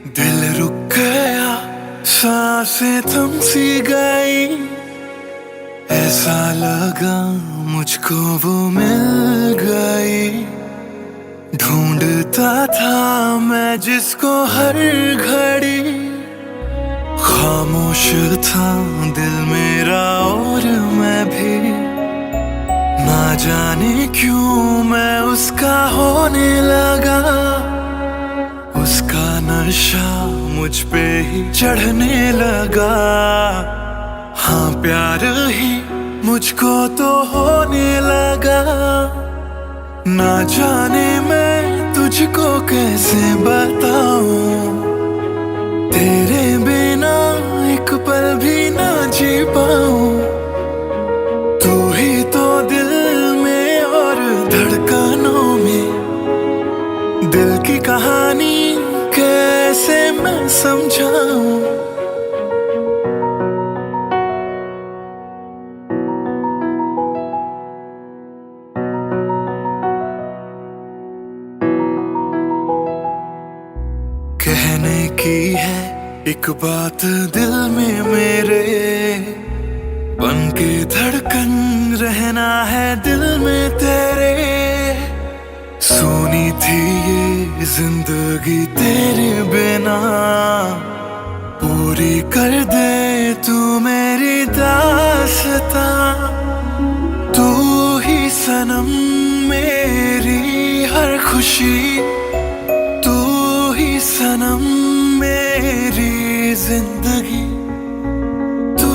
दिल रुक गया, सांसें थम सी गई। ऐसा लगा मुझको वो मिल गई। ढूंढता था मैं जिसको हर घड़ी। खामोश था दिल मेरा और मैं भी। ना जाने क्यों मैं उसका होने लगा। उसका नशा मुझ पे ही चढ़ने लगा। हाँ प्यार ही मुझको तो होने लगा। ना जाने मैं तुझको कैसे बताऊं। तेरे बिना एक पल भी ना जी पाऊं। तू ही तो दिल में और धड़कनों में। दिल की कहानी कैसे मैं समझाऊं। कहने की है एक बात दिल में मेरे। बन के धड़कन रहना है दिल में तेरे। सुनी थी ये जिंदगी तेरे बिना। पूरी कर दे तू मेरी दास्तां। तू ही सनम मेरी हर खुशी। तू ही सनम मेरी जिंदगी। तू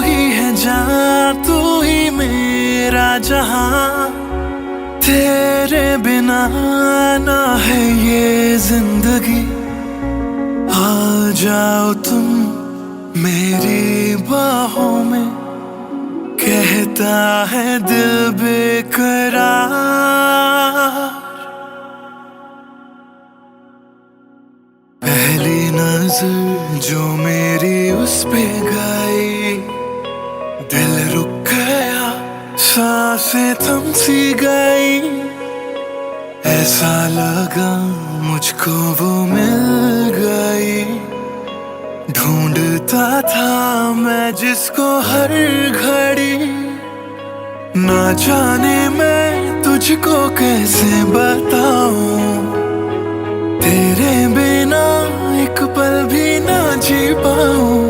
ही है जान, तू ही मेरा जहां। तेरे बिना ना है ये जिंदगी। आ जाओ तुम मेरी बाहों में। कहता है दिल बेकरार। पहली नजर जो मेरी उस पे गई। दिल रुक गया, सांसें थम सी गई। ऐसा लगा मुझको वो मिल गई। ढूंढता था मैं जिसको हर घड़ी। ना जाने मैं तुझको कैसे बताऊं। तेरे बिना एक पल भी ना जी पाऊं।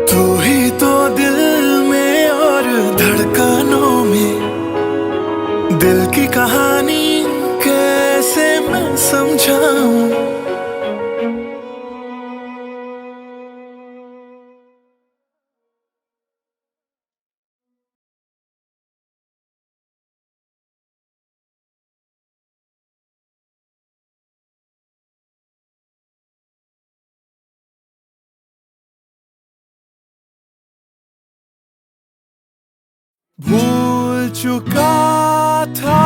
तू ही तो दिल में और धड़कनों में। दिल की कहानी कैसे मैं समझाऊं। भूल चुका था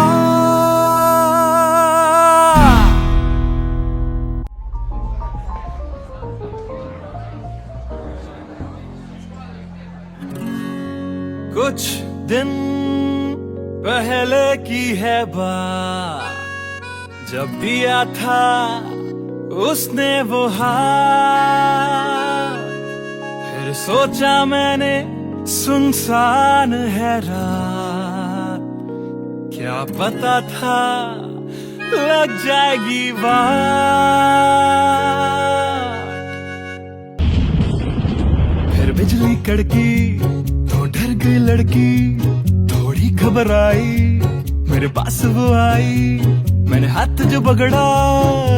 कुछ दिन पहले की है बात। जब दिया था उसने वो हाथ। फिर सोचा मैंने सुनसान है रात। क्या पता था लग जाएगी बात। फिर बिजली कड़की तो डर गई लड़की। थोड़ी घबराई मेरे पास वो आई। मैंने हाथ जो पकड़ा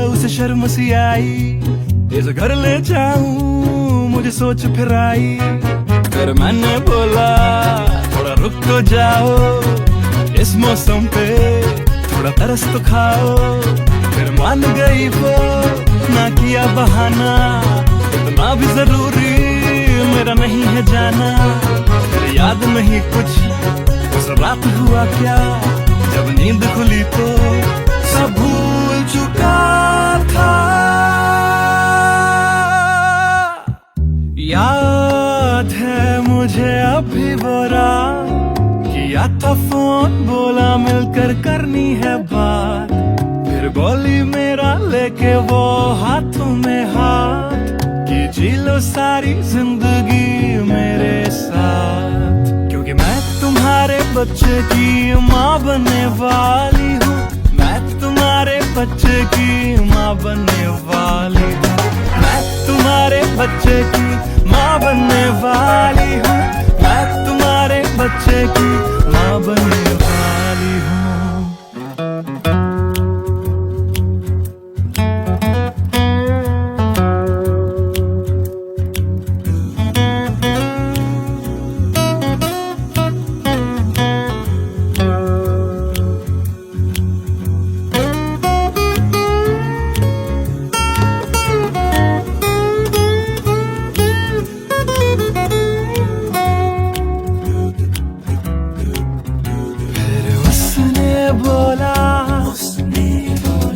उसे शर्म सी आई। इस घर ले जाऊं मुझे सोच फिर आई। फिर मैंने बोला थोड़ा रुक तो जाओ। इस मौसम पे थोड़ा तरस तो खाओ। फिर मान गई वो, ना किया बहाना। इतना भी जरूरी मेरा नहीं है जाना। फिर याद नहीं कुछ उस रात हुआ क्या। जब नींद खुली तो सब भूल चुका था। याद है मुझे अभी वो रात। किया था फोन बोला मिलकर करनी है बात। फिर फिर बोली मेरा लेके वो हाथों में हाथ कि जी लो सारी जिंदगी मेरे साथ, क्योंकि मैं तुम्हारे बच्चे की माँ बनने वाली हूँ। मैं तुम्हारे बच्चे की माँ बनने वाली हूँ। मैं तुम्हारे बच्चे की माँ बनने वाली हूँ। मैं तुम्हारे बच्चे की माँ बनने वाली हूँ।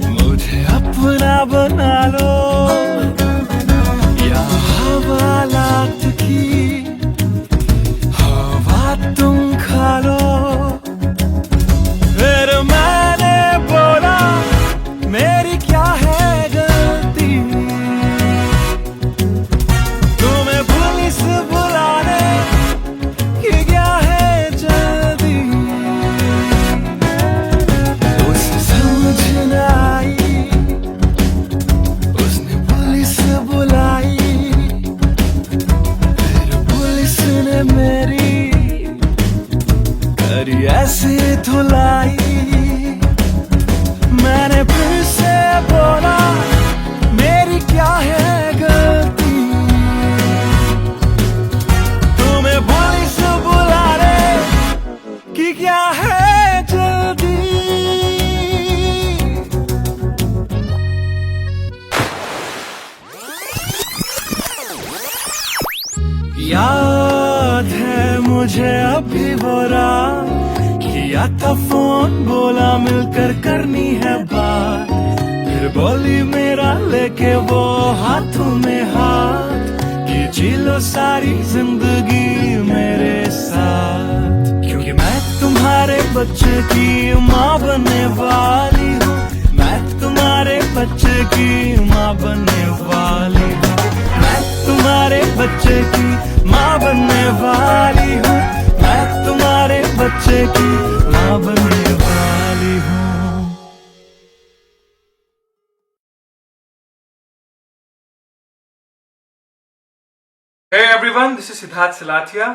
मुझे अपना बना लो या हवालात की हवा तुम खा लो। फिर मैंने बोला मेरी क्या है गलती, तुम्हें पुलिस बुलाने की क्या है जल्दी। उसने पुलिस बुलाई, फिर पुलिस ने मेरी करी ऐसी धुलाई। मैंने फिर से बोला मेरी क्या है गलती, तुम्हें पुलिस बुलाने की क्या है जल्दी। याद है मुझे अभी वो रात, किया था फोन बोला मिलकर करनी है बात। फिर बोली मेरा लेके वो हाथों में हाथ कि जी लो सारी जिंदगी मेरे साथ, क्योंकि मैं तुम्हारे बच्चे की माँ बनने वाली हूँ। मैं तुम्हारे बच्चे की माँ बनने वाली हूँ। मैं तुम्हारे बच्चे की माँ बनने वाली हूँ। मैं तुम्हारे बच्चे की माँ बनने वाली हूँ। Hey everyone, this is Siddharth Silathia.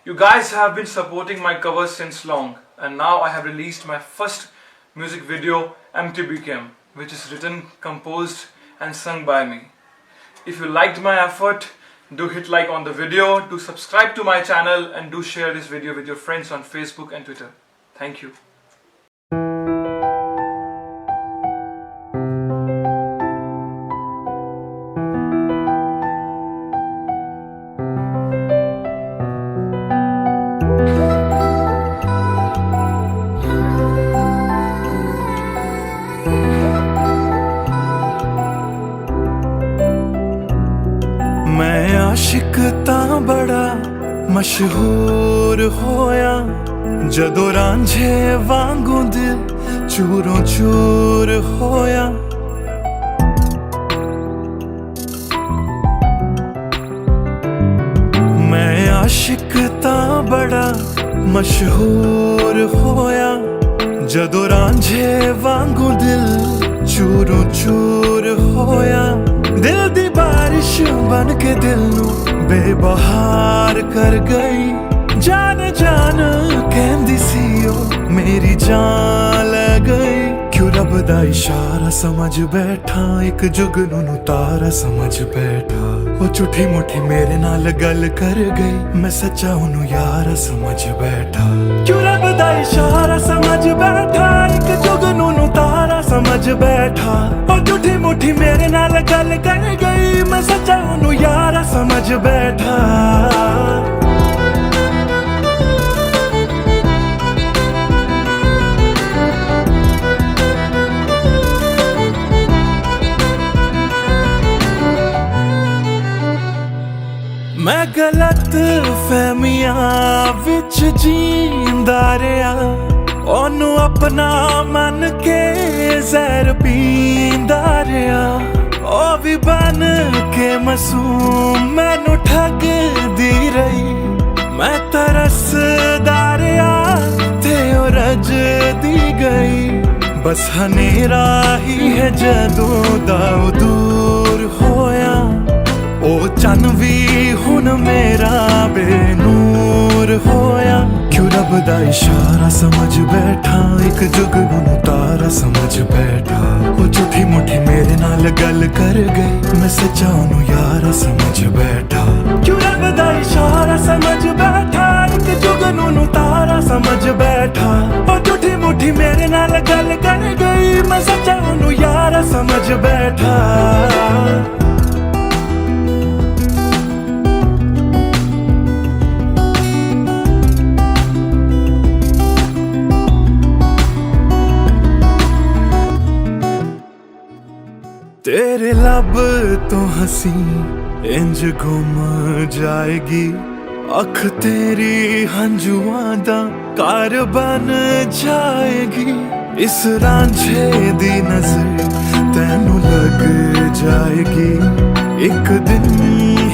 You guys have been supporting my covers since long, and now I have released my first music video, MTBKM, which is written, composed and sung by me. If you liked my effort, do hit like on the video, do subscribe to my channel, and do share this video with your friends on Facebook and Twitter. Thank you. मैं आशिक तां बड़ा मशहूर होया, जदों रांझे वांगू दिल चूरों चूर होया। मैं आशिक तां बड़ा मशहूर होया, जदों रांझे वांगू दिल चूरों चूर होया। दिल दी बारिश बन के दिल नू बेबहार कर गई। जान जान कहंदी सी ओ मेरी जान ले गई। क्यों रब दा इशारा समझ बैठा, एक जुगनू तारा समझ बैठा। वो झूठी मुठी मेरे नाल गल कर गई, मैं सच्चा उन्हू यारा समझ बैठा। क्यों रब दा इशारा समझ बैठा, एक जुगनू तारा समझ बैठा। वो झूठी मुठी मेरे नाल गल कर गई, मैं सच्चा उन्हू यारा समझ बैठा। मैं गलत फहमियां विच जींदा रहा, ओनू अपना मन के जहर पींदा रहा, ओ भी बन के मासूम मैनू ठगदी रही। मैं तरसदा रहा ते ओ रजदी गई। बस हनेरा ही है जदों दा ओ दूर होया, ओ चन भी हुन मेरा बेनूर होया। क्यों रब दा इशारा समझ बैठा, एक जुगनू तारा समझ बैठा। ओ झूठी मुठी मेरे नाल गल कर गई, मैं सच्चा ओनू यारा समझ बैठा। क्यों रब दा इशारा समझ बैठा, एक जुगनू तारा समझ बैठा। ओ झूठी मुठी मेरे नाल गल कर गई, मैं सच्चा ओनू यारा समझ बैठा। तेरे लब तो हंसी इंज गुम जाएगी, अख तेरी हंजुआं दा कार बन जाएगी। इस रांझे दी नजर तैनू लग जाएगी, एक दिन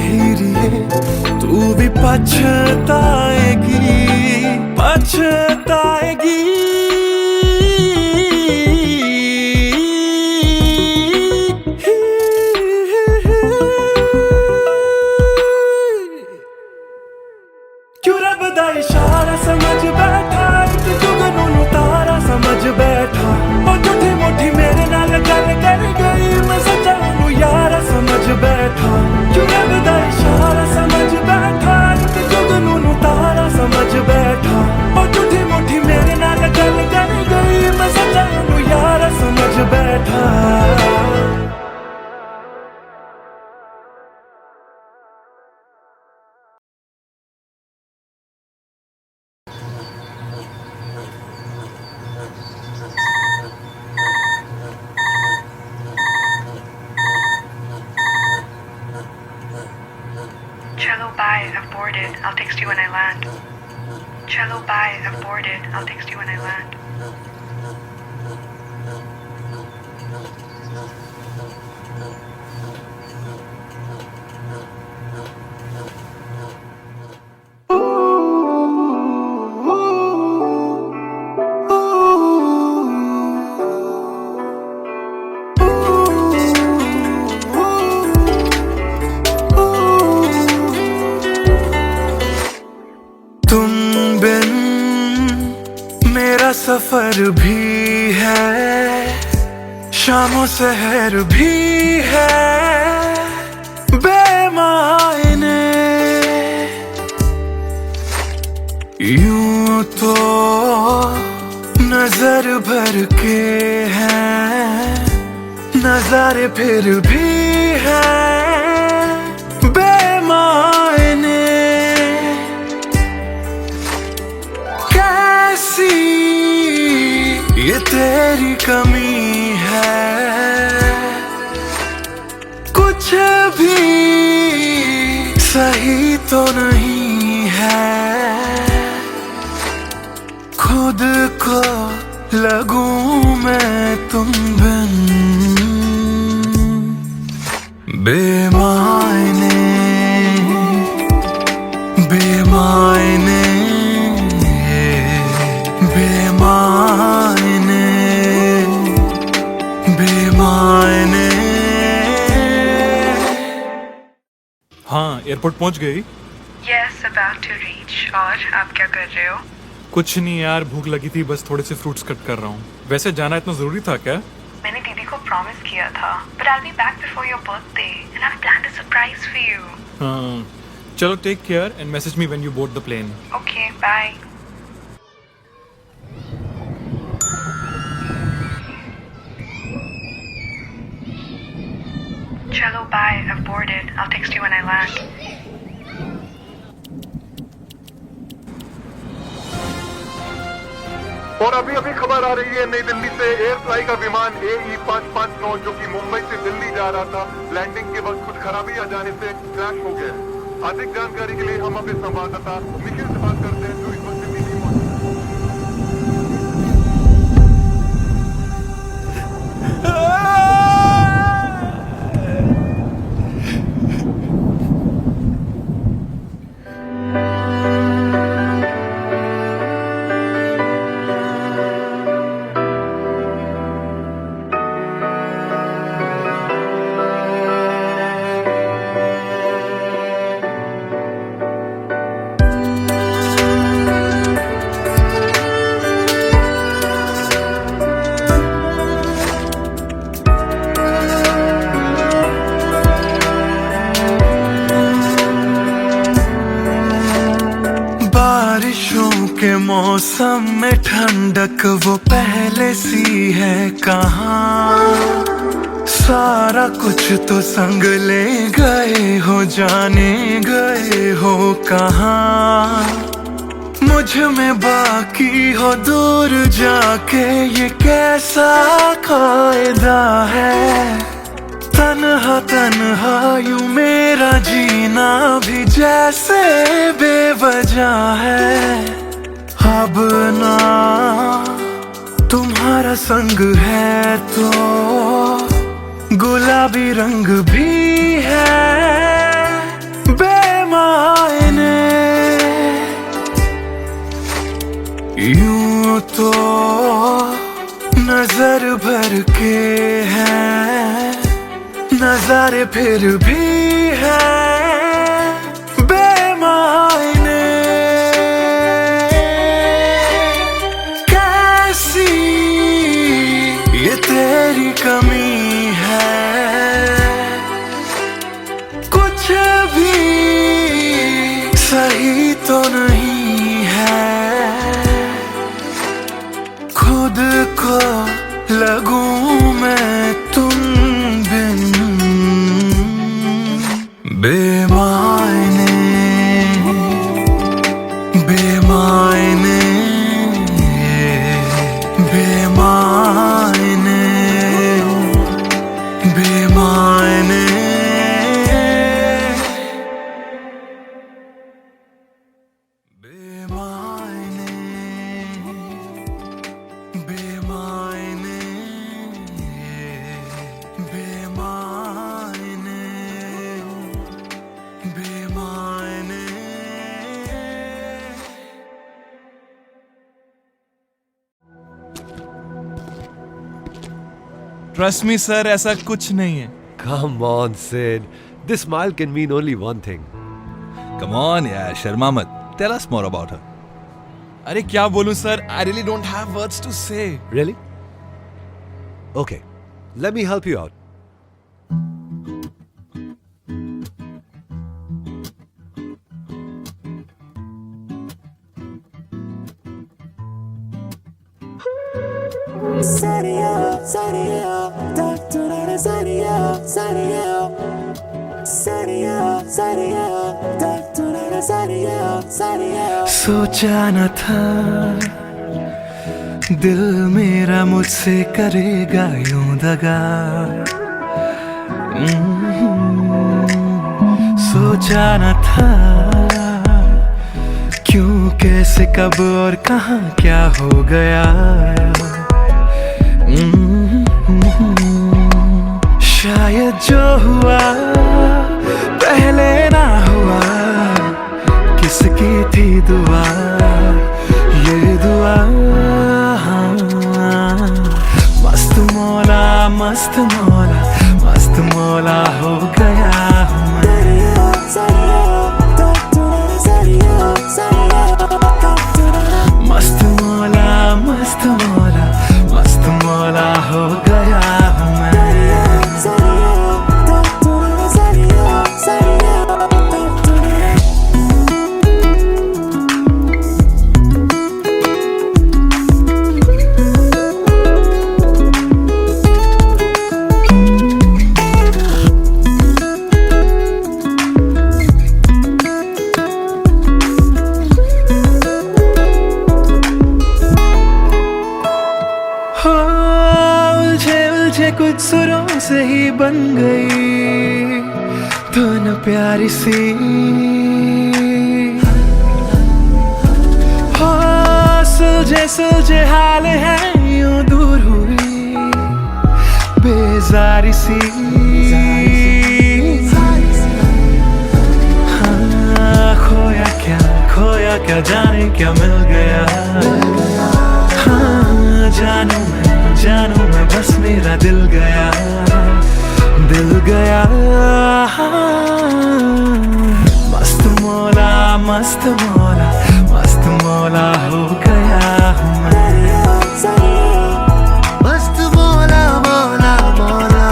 हीरिए तू भी पछताएगी, पछताएगी। इशारा समझ बैठा, एक जुगनू तारा समझ बैठा। ओ झूठी मुठी मेरे नाल गल कर गई, मैं सच्चा ओनू यारा समझ बैठा। क्यों रब दा इशारा समझ बैठा, एक जुगनू तारा समझ बैठा। ओ झूठी मुठी मेरे नाल गल कर गई, मैं सच्चा ओनू यारा समझ बैठा। Cello, bye, I've boarded. I'll text you when I land. Cello, bye, I've boarded. I'll text you when I land. सफर भी है, शामों सहर भी है बेमायने। यूं तो नजर भर के हैं, नजारे फिर भी हैं बेमायने। कैसी ये तेरी कमी है, कुछ भी सही तो नहीं है। खुद को लगूं मैं तुम बिन बेमायने, बेमायने, बेमायने, बेमायने। हाँ, एयरपोर्ट पहुंच गई? Yes, about to reach. और आप क्या कर रहे हो? कुछ नहीं यार, भूख लगी थी, बस थोड़े से फ्रूट्स कट कर रहा हूँ। वैसे जाना इतना जरूरी था क्या? मैंने दीदी को प्रॉमिस किया था, but I'll be back before your birthday and I've planned a surprise for you. हाँ, चलो take care and message me when you board the plane. Okay, bye. Cello, bye, I've boarded. I'll text you when I land. और अभी अभी खबर आ रही है नई दिल्ली से, एयर फ्लाई का विमान AE 559 जो कि मुंबई से दिल्ली जा रहा था, लैंडिंग के वक्त कुछ खराबी आ जाने से क्रैश हो गया। अधिक जानकारी के लिए हम अपने संवाददाता निखिल से बात करते हैं जो इस वक्त दिल्ली में मौजूद है। के मौसम में ठंडक वो पहले सी है कहाँ। सारा कुछ तो संग ले गए हो, जाने गए हो कहाँ। मुझ में बाकी हो दूर जाके, ये कैसा कायदा है। तन्हा तन्हा यूं मेरा जीना भी जैसे बेवजह है। अब ना तुम्हारा संग है तो गुलाबी रंग भी है बेमायने। यूं तो नजर भर के हैं नजारे, फिर भी है बेमायने। कैसी ये तेरी कमी है, कुछ भी सही तो नहीं है। खुद को लगूं मैं तुम बिन बेमायने बेमायने बेमायने बेमायने। ट्रस्ट मी सर, ऐसा कुछ नहीं है। Come on, Sid. This smile can mean only one thing. Come on यार, शर्मा मत। Tell us more about her. अरे क्या बोलूं sir, I really don't have words to say. Really? Okay, let me help you out. सोचा न था दिल मेरा मुझसे करेगा यूं दगा। सोचा न था क्यों, कैसे, कब और कहां क्या हो गया। शायद जो हुआ पहले ना हुआ, किसकी थी दुआ ये दुआ। मस्त मौला मस्त मौला मस्त मौला हो गया हूँ मैं। मस्त मौला मस्त मौला मस्त मौला हो गया हूँ मैं। कुछ सुरों से ही बन गई धुन प्यारी सी। हो सुलझे सुलझे हाल है यूं दूर हुई बेजारी सी। हाँ खोया क्या जाने क्या मिल गया। हाँ जानू मैं बस मेरा दिल गया मस्त मौला मस्त मौला मस्त मौला हो गया हूँ मैं। मस्त मौला मौला मौला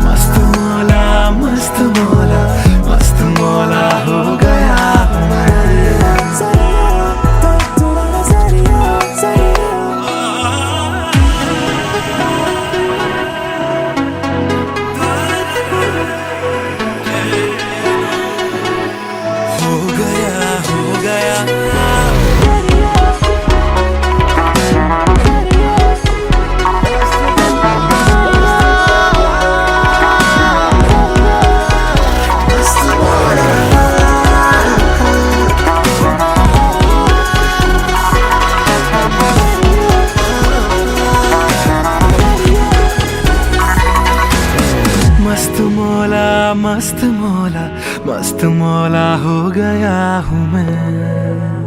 मस्त मौला मस्त मौला मस्त मौला हो गया हूँ मैं। मस्त मौला हो गया हूँ मैं।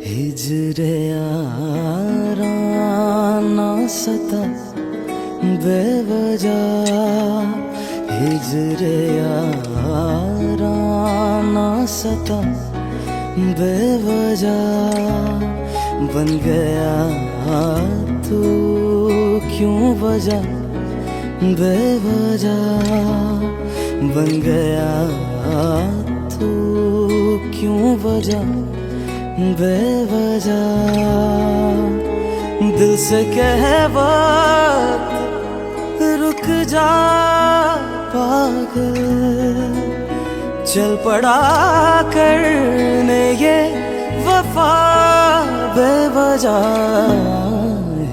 हिजरे याराना सता बेवजह, हिजरे याराना सता बेवजह, बन गया तू क्यों वजह, बेवजह बन गया तू क्यों वजह, बेवजह दिल से कह वक्त रुक जा पागल, चल पड़ा करने ये वफा बेवजह,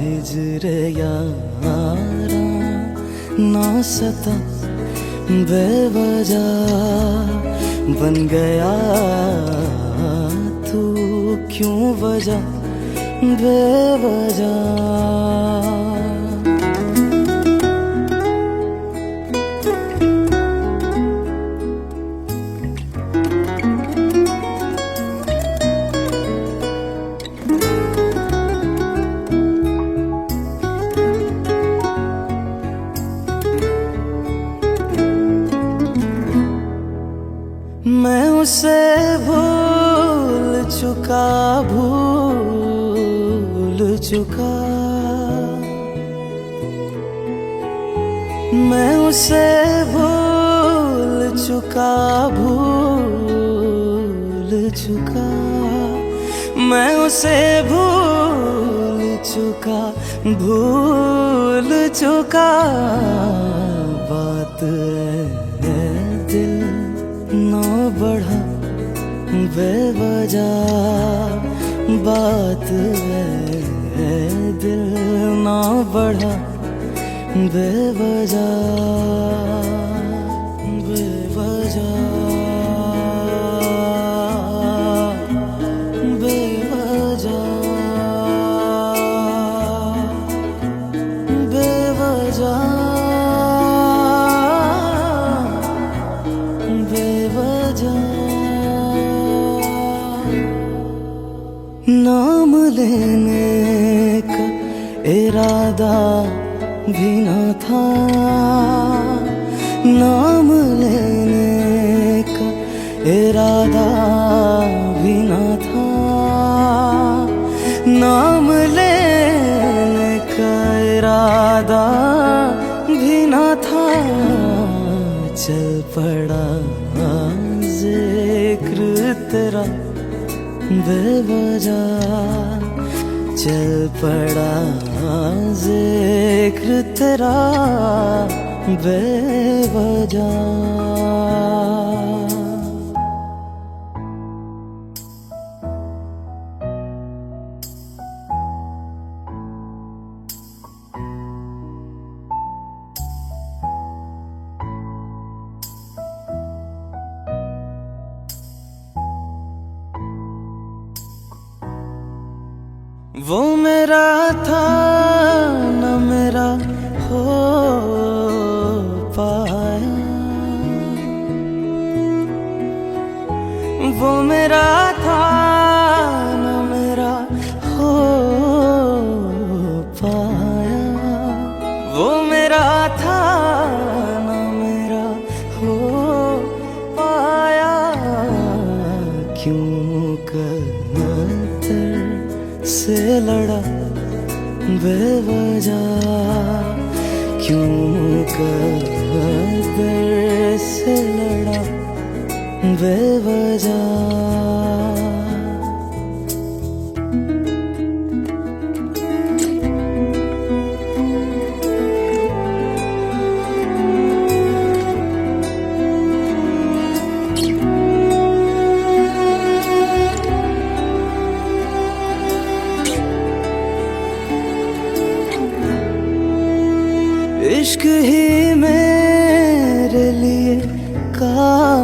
हिजरे यारा ना सता बेवजह, बन गया तू क्यों वजह, बेवजह। मैं उसे भूल चुका, भूल चुका, मैं उसे भूल चुका, भूल चुका, मैं उसे भूल चुका, भूल चुका, बात है दिल ना बढ़ा बेवजह, बात है दिल ना बढ़ा बेवजह, बेवजह, बेवजह, बेवजह, नाम लेने का इरादा भी न था, नाम लेने का इरादा भी न था, नाम लेने का इरादा भी न था, चल पड़ा जिक्र तेरा बेवजह, चल पड़ा जिक्र तेरा बेवजह। वो मेरा था न मेरा हो पाया, वो मेरा था न मेरा हो पाया, वो मेरा था न मेरा हो पाया, क्यों से लड़ा बेवजह, क्यों कदर से लड़ा बेवजह। इश्क ही मेरे लिए काफी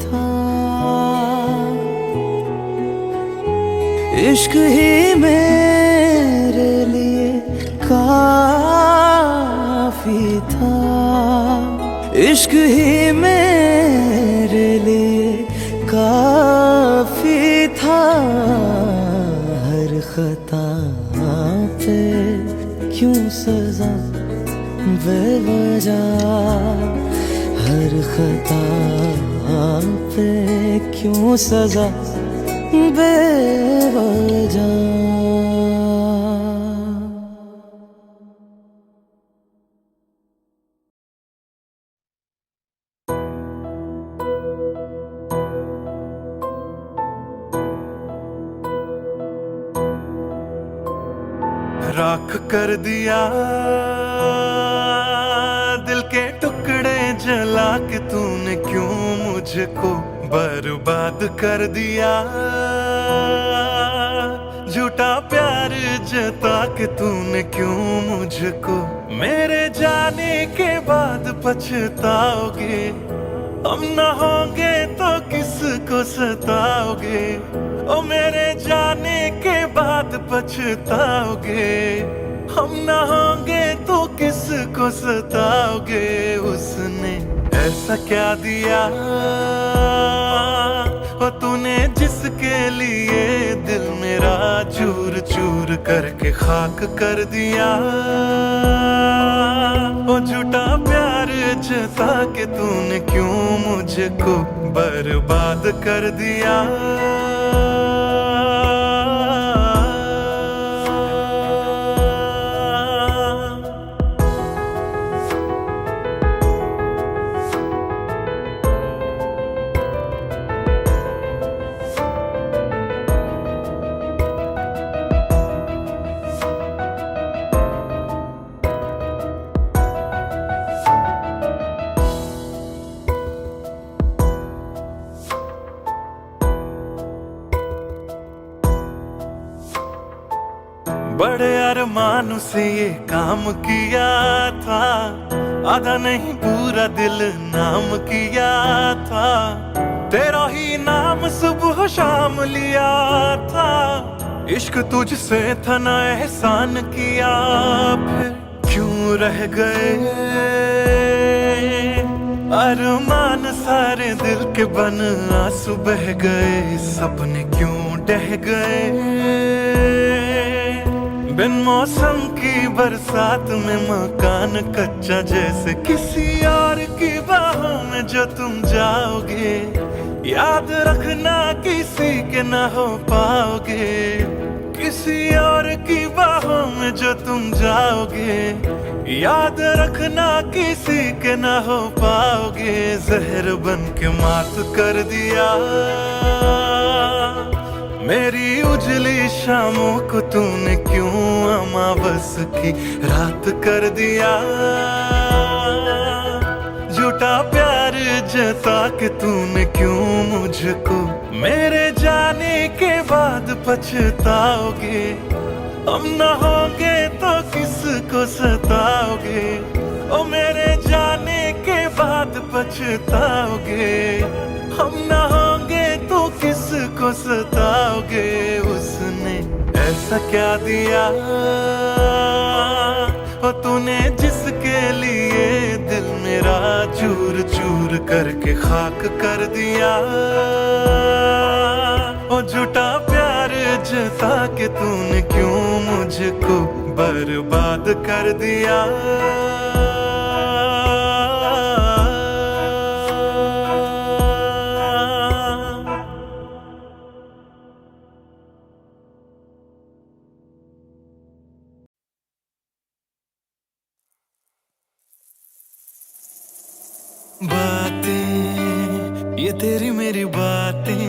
था, इश्क ही मेरे लिए काफी था, इश्क ही मेरे लिए काफी था। हर खता पे क्यों सजा बेवजह, हर खता पे क्यों सजा बेवजह। राख कर दिया दिल के टुकड़े जला के तूने क्यों मुझको बर्बाद कर दिया। झूठा प्यार जता के तूने क्यों मुझको, मेरे जाने के बाद पछताओगे। हम न होंगे तो किसको सताओगे, ओ मेरे जाने के बाद पछताओगे। हम न होंगे तो किसको सताओगे। उसने ऐसा क्या दिया ओ तूने जिसके लिए दिल मेरा चूर चूर करके खाक कर दिया। ओ झूठा प्यार जता के तूने क्यों मुझको बर्बाद कर दिया। बड़े अरमान से ये काम किया था, आधा नहीं पूरा दिल नाम किया था। तेरा ही नाम सुबह शाम लिया था। इश्क तुझसे था ना एहसान किया, फिर क्यों रह गए अरमान सारे दिल के बन आंसू बह गए। सपने क्यों ढह गए बिन मौसम की बरसात में मकान कच्चा जैसे किसी और की बाहों में जो तुम जाओगे। याद रखना किसी के ना हो पाओगे, किसी और की बाहों में जो तुम जाओगे। याद रखना किसी के ना हो पाओगे। जहर बन के मात कर दिया मेरी उजली शामों को तूने क्यों अमावस की रात कर दिया। झूठा प्यार जता के तूने क्यों मुझको, मेरे जाने के बाद पछताओगे। हम न होंगे तो किसको सताओगे, ओ मेरे जाने के बाद पछताओगे। हम न होंगे तो किसको सताओगे। उसने ऐसा क्या दिया ओ तूने जिसके लिए दिल मेरा चूर चूर करके खाक कर दिया। ओ झूठा प्यार जता के तूने क्यों मुझको बर्बाद कर दिया। बातें ये तेरी मेरी बातें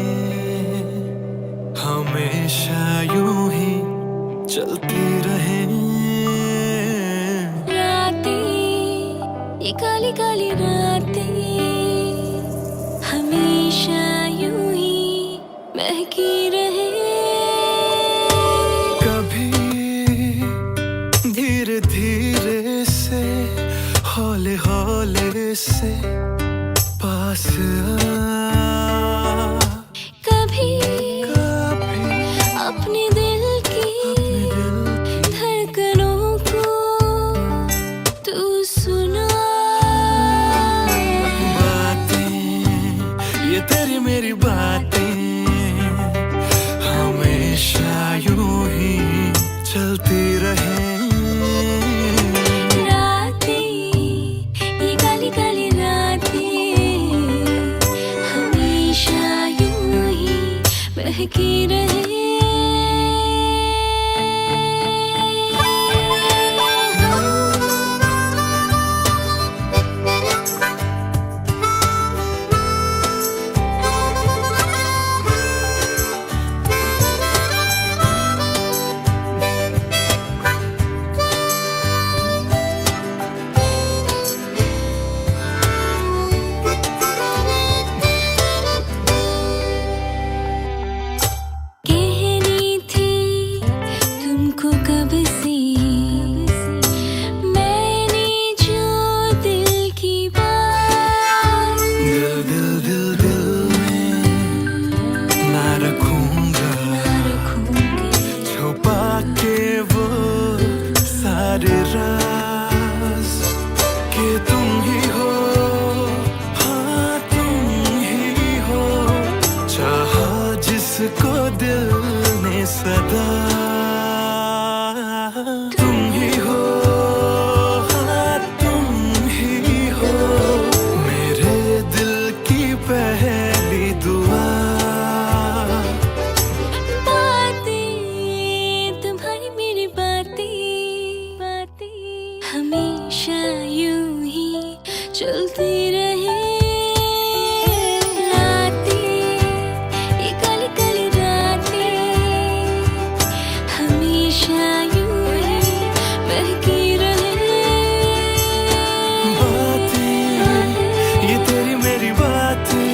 हमेशा यूं ही चलती रहे। रातें ये काली काली रातें हमेशा यूं ही महकी रहे। कभी धीरे धीरे हौले हौले से पास आ, कभी कभी अपने दिल की धड़कनों को तू सुना। बातें ये तेरी मेरी बातें हमेशा यूं ही चलती रहे। रातें ये काली काली रातें हमेशा यूं ही बहकी रहे। कहनी थी तुमको कब से मैंने जो दिल की बात। दिल दिल दिल दिल में ना रखूंगा छुपा के वो सारे राज कि तुम ही हो, हाँ तुम ही हो, चाहा जिसको दिल ने सदा। तुम ही हो, हाँ तुम ही हो, मेरे दिल की पहली दुआ। बातें तुम्हारी मेरी बातें हमेशा यूं ही चलती रहे। रातें ये काली काली रातें हमेशा यूं ही बहकी रहे। बातें ये तेरी मेरी बातें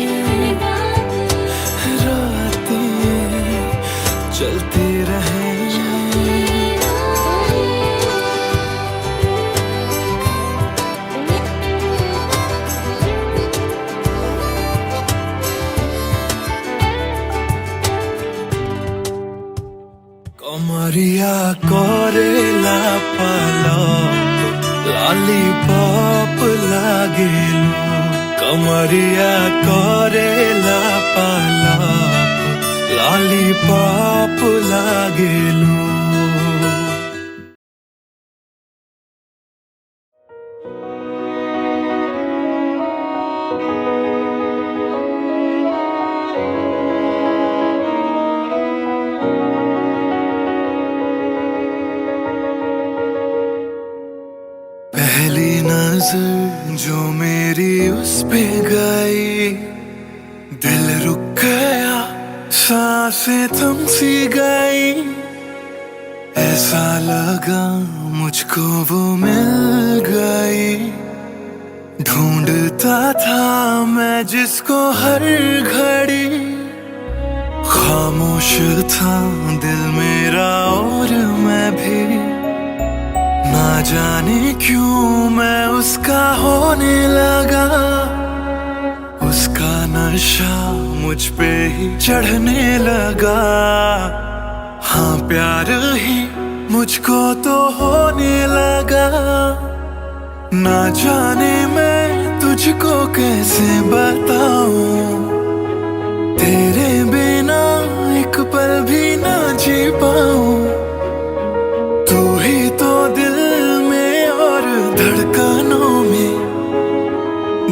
रातें चलती रहे। कमरिया कोरेला पालप लॉलीपॉप लागेलू। कमरिया कोरेला पालप लॉलीपॉप लागेलू। पहली नजर जो मेरी उस पे गई, दिल रुक गया, सांसें थम सी गई। ऐसा लगा मुझको वो मिल गई, ढूंढता था मैं जिसको हर घड़ी। खामोश था दिल मेरा और मैं भी, ना जाने क्यों मैं उसका होने लगा। उसका नशा मुझ पे ही चढ़ने लगा। हाँ प्यार ही मुझको तो होने लगा। ना जाने मैं तुझको कैसे बताऊं, तेरे बिना एक पल भी ना जी पाऊं। तू ही तो दिल में और धड़कनों में,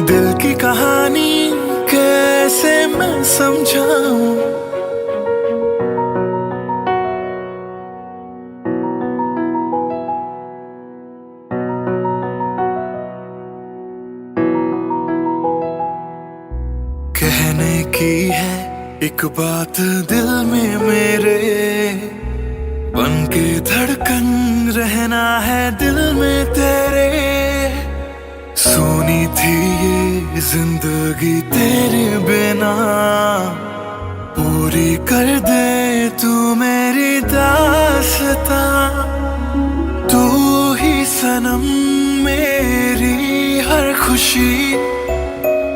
दिल की कहानी कैसे मैं समझाऊं। कहने की है एक बात दिल में मेरे, बन के धड़कन रहना है दिल में तेरे। सोनी थी ये जिंदगी तेरे बिना, पूरी कर दे तू मेरी दास्तां। तू ही सनम मेरी हर खुशी,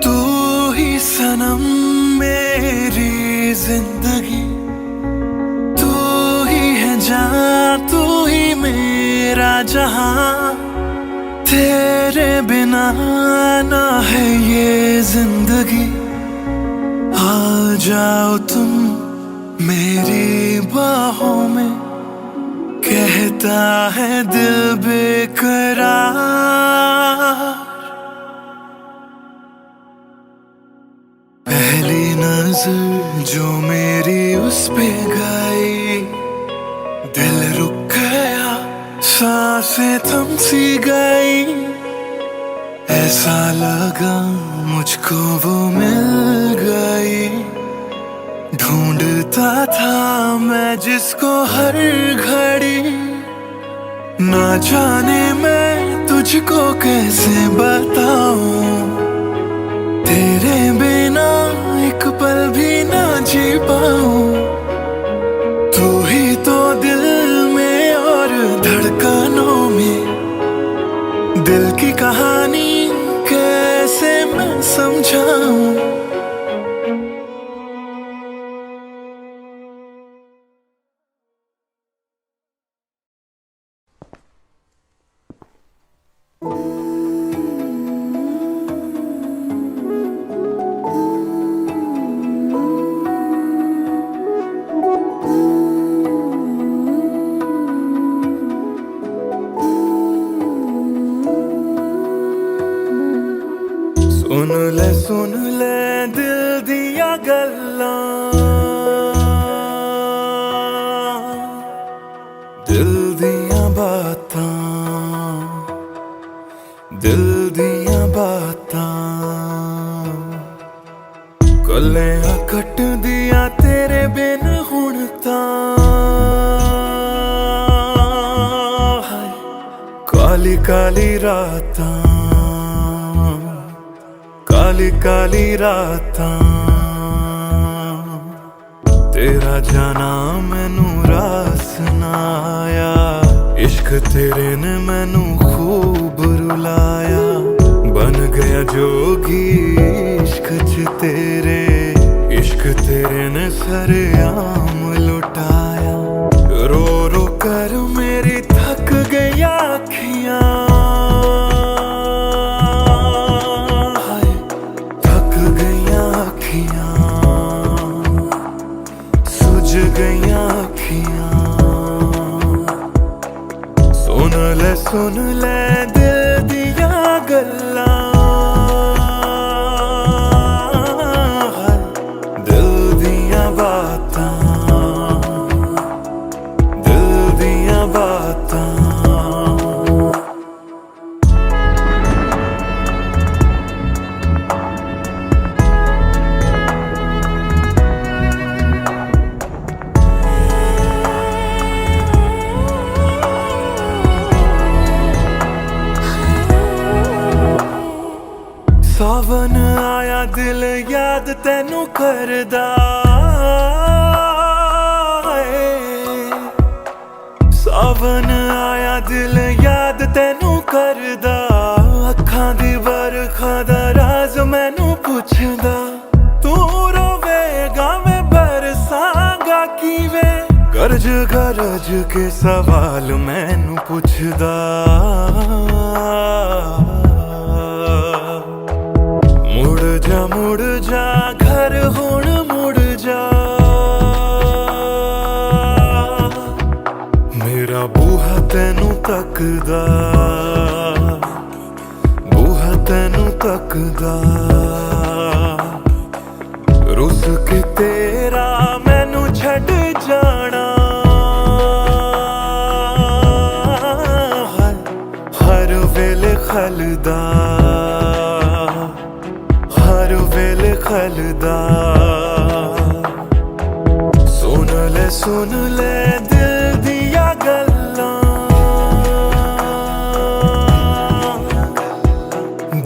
तू ही सनम मेरी जिंदगी, तू ही है जान, तू ही मेरा जहां, तेरे बिना ना है ये जिंदगी। आ जाओ तुम मेरी बाहों में, कहता है दिल बेकरार। पहली नजर जो मेरी उस पे गई, दिल रुक गया, सांसें थम सी गई, ऐसा लगा मुझको वो मिल गई। ढूंढता था मैं जिसको हर घड़ी, ना जाने मैं तुझको कैसे बताऊं, तेरे बिना एक पल भी ना जी पाऊं। तू ही तो दिल में और धड़कनों में, दिल की कहानी कैसे मैं समझाऊं। सुन ले दिल दिया गल्लां, दिल दिया बातां, दिल दिया बातां। कलियां कट दिया तेरे बिन हुण तां, काली काली रातां, काली काली रातां। तेरा जाना मैनू रास ना आया, इश्क तेरे ने मैनू खूब रुलाया। बन गया जोगी इश्क च तेरे, इश्क तेरे ने सरेआम लुटाया। रो रो कर मेरी थक गई अखियां, सुन ले दिल दिया गल्लां, दिल दिया बातां, दिल दिया बातां। सावन आया दिल याद तैनू करदा है, सावन आया दिल याद तैनू करदा। अखां दी बरखा दा राज मैनू पुछदा, तू रोवेगा मैं बरसांगा किवें, गरज गरज के सवाल मैनू पुछदा। मुड़ जा घर हुण मुड़ जा, मेरा बूहा तैनू तकदा, बूहा तैनू तकदा। रुस के तेरा मैनू छड़ जाना, हर वेले खलदा, हर वेले खलदा। सुन ले दिल दिया गल्लां,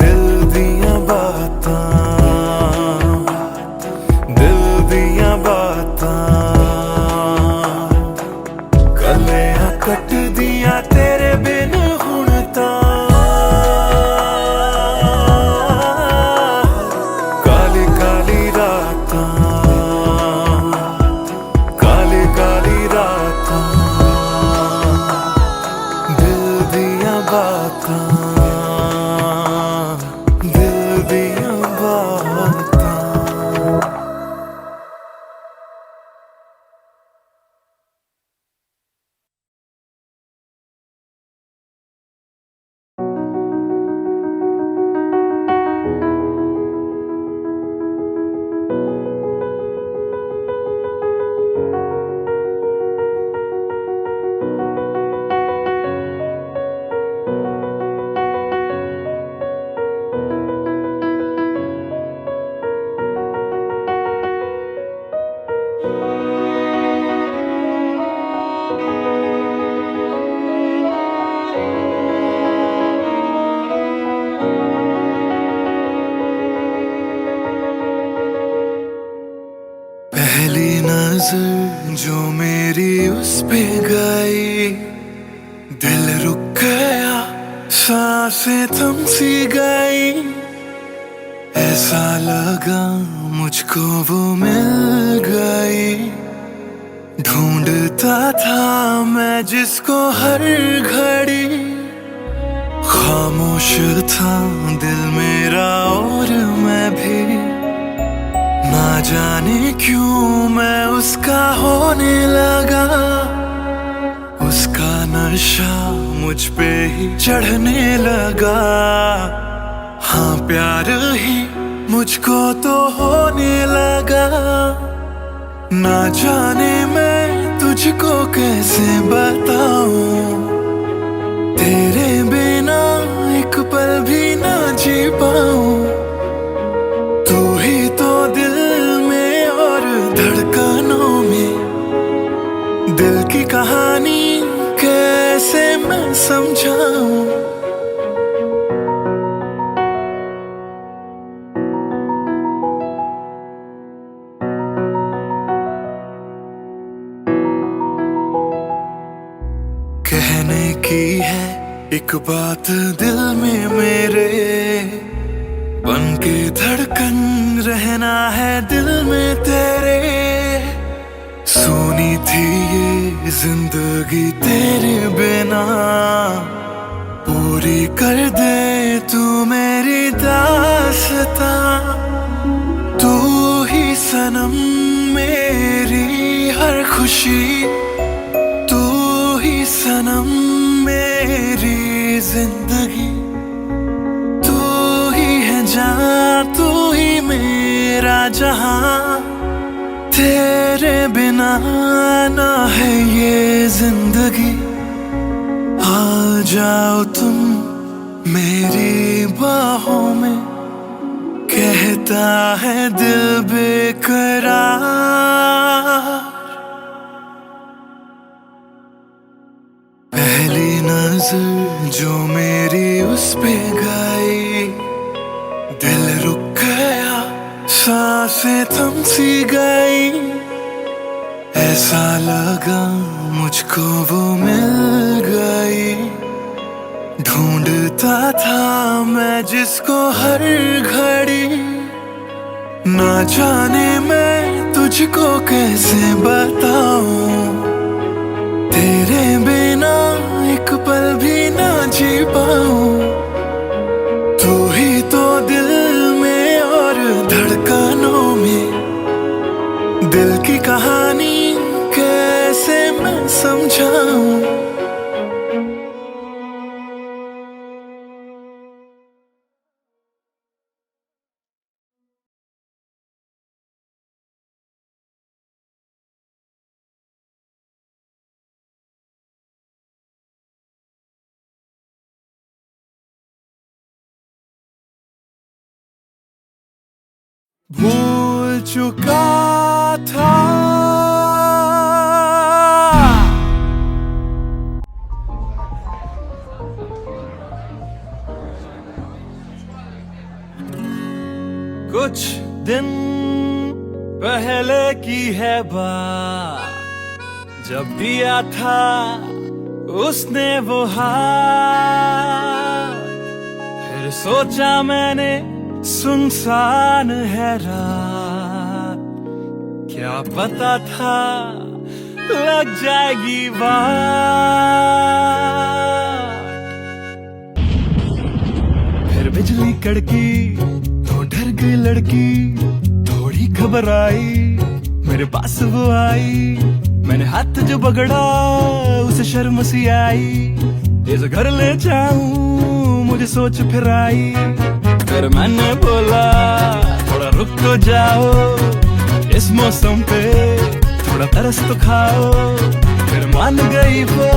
दिल दिया बातां, दिल दिया बातां। कलियां कट दिया तेरे बिन हुण तां। नजर जो मेरी उस पे गई, दिल रुक गया, सांसें थम सी गई। ऐसा लगा मुझको वो मिल गई, ढूंढता था मैं जिसको हर घड़ी। खामोश था दिल मेरा और मैं भी, ना जाने क्यों मैं उसका होने लगा। उसका नशा मुझ पे ही चढ़ने लगा। हाँ प्यार ही मुझको तो होने लगा। ना जाने मैं तुझको कैसे बताऊं, तेरे बिना एक पल भी ना जी पाऊं। तू ही तो दिल में और धड़कनों में, दिल की कहानी कैसे मैं समझाऊं। कहने की है एक बात दिल में मेरे, बन के धड़कन रहना है दिल में तेरे। सुनी थी ये जिंदगी तेरे बिना, पूरी कर दे तू मेरी दास्तां। तू ही सनम मेरी हर खुशी, सनम मेरी जिंदगी। तू ही है जान, तू ही मेरा जहां। तेरे बिना ना है ये जिंदगी। आ जाओ तुम मेरी बाहों में, कहता है दिल बेकरार। पहली नजर जो मेरी उस पे गई, दिल रुक गया, सांसें थम सी गई। ऐसा लगा मुझको वो मिल गई, ढूंढता था मैं जिसको हर घड़ी। ना जाने मैं तुझको कैसे बताऊं, तेरे बिना एक पल भी ना जी पाऊं। तू ही तो दिल में और धड़कनों में, दिल की कहानी कैसे मैं समझाऊं। भूल चुका था कुछ दिन पहले की है बात, जब दिया था उसने वो हाथ। फिर सोचा मैंने सुनसान है रात, क्या पता था लग जाएगी बात। फिर बिजली कड़की तो डर गई लड़की, थोड़ी घबराई मेरे पास वो आई। मैंने हाथ जो पकड़ा उसे शर्म सी आई, इस घर ले जाऊं मुझे सोच फिर आई। फिर मैंने बोला थोड़ा रुक तो जाओ, इस मौसम पे थोड़ा तरस तो खाओ। फिर मान गई वो,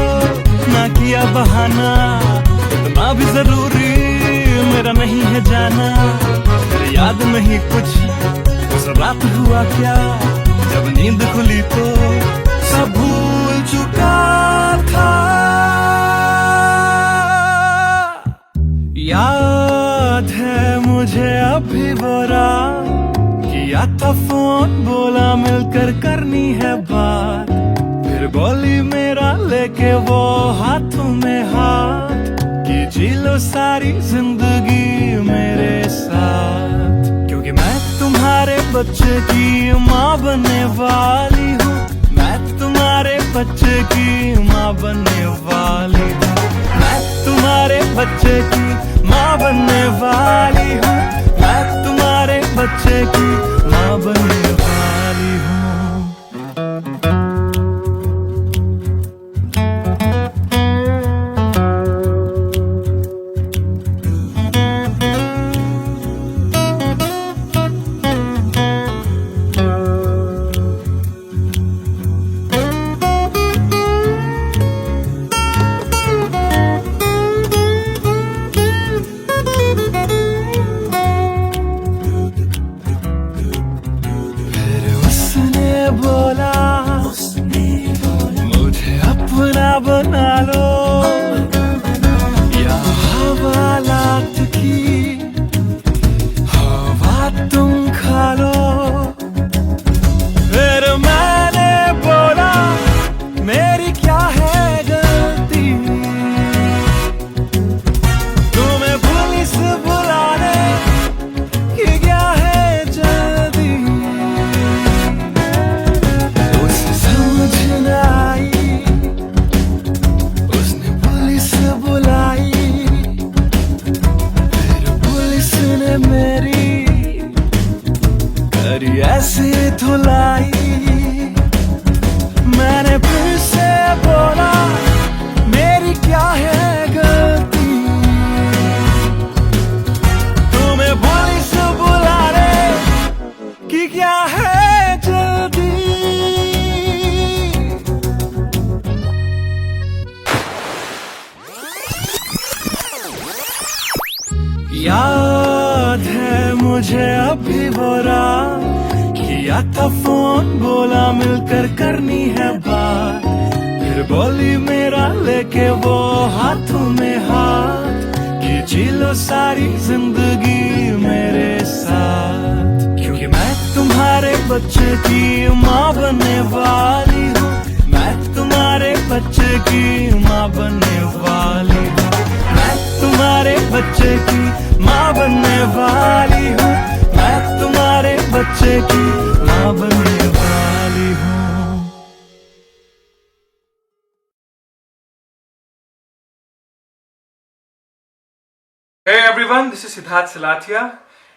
ना किया बहाना, इतना भी जरूरी मेरा नहीं है जाना। फिर याद नहीं कुछ उस रात हुआ क्या, जब नींद खुली तो सब भूल चुका था। याद है मुझे अभी वो रात कि किया था फोन, बोला मिलकर करनी है बात, फिर बोली मेरा लेके वो हाथों में हाथ, कि जी लो सारी जिंदगी मेरे साथ, क्योंकि मैं तुम्हारे बच्चे की माँ बनने वाली हूँ, मैं तुम्हारे बच्चे की माँ बनने वाली हूँ, मैं तुम्हारे बच्चे की माँ बनने वाली हूँ, मैं तुम्हारे बच्चे की माँ बनने वाली हूँ। बोला मुझे अपना बना लो, या हवालात की हवा तुम खा लो, फिर मैंने बोला मेरी क्या है गलती, तुम्हें पुलिस बुलाने की क्या है जल्दी, उसने पुलिस बुलाई, फिर पुलिस ने मेरी करी ऐसी धुलाई, मैंने फिर से बोला मेरी क्या है गलती, तुम्हें पुलिस बुलाने की क्या है जल्दी। याद है मुझे अभी वो रात, किया था फोन, बोला मिलकर करनी है बात, फिर बोली मेरा लेके वो हाथों में हाथ, कि जी लो सारी जिंदगी मेरे साथ, क्योंकि मैं तुम्हारे बच्चे की माँ बनने वाली हूँ, मैं तुम्हारे बच्चे की माँ बनने वाली हूँ, मैं तुम्हारे बच्चे की माँ बनने वाली हूँ, मैं तुम्हारे बच्चे की माँ बनने वाली हूँ। Hey everyone, this is Siddharth Silathia.